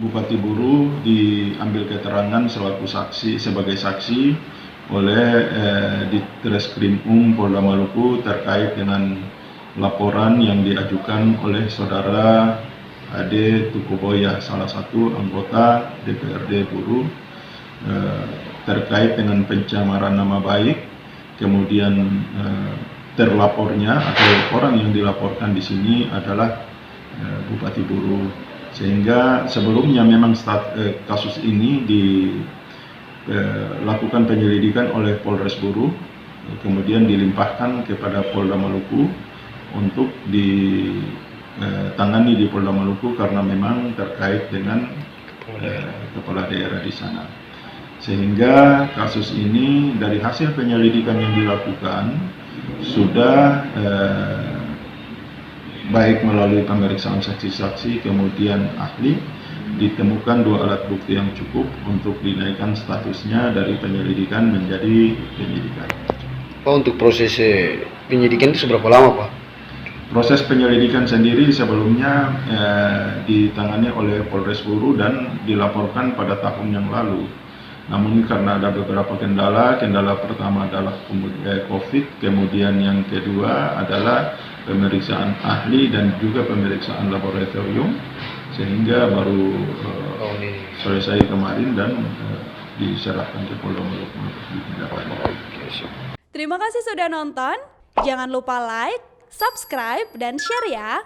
Bupati Buru diambil keterangan sebagai saksi oleh Ditreskrim Polda Maluku terkait dengan laporan yang diajukan oleh saudara Ade Tukuboya, salah satu anggota DPRD Buru, terkait dengan pencemaran nama baik. Kemudian terlapornya atau orang yang dilaporkan di sini adalah Bupati Buru, sehingga sebelumnya memang kasus ini dilakukan penyelidikan oleh Polres Buru, kemudian dilimpahkan kepada Polda Maluku untuk ditangani di Polda Maluku karena memang terkait dengan kepala daerah di sana. Sehingga kasus ini dari hasil penyelidikan yang dilakukan sudah baik melalui pemeriksaan saksi-saksi kemudian ahli, ditemukan 2 alat bukti yang cukup untuk dinaikkan statusnya dari penyelidikan menjadi penyidikan. Pak, untuk proses penyidikan itu seberapa lama, Pak? Proses penyelidikan sendiri sebelumnya ditangani oleh Polres Buru dan dilaporkan pada tahun yang lalu. Namun karena ada beberapa kendala pertama adalah COVID, kemudian yang kedua adalah pemeriksaan ahli dan juga pemeriksaan laboratorium, sehingga baru selesai kemarin dan diserahkan ke Polda Maluku untuk ditindaklanjuti. Terima kasih sudah nonton, jangan lupa like, subscribe, dan share ya!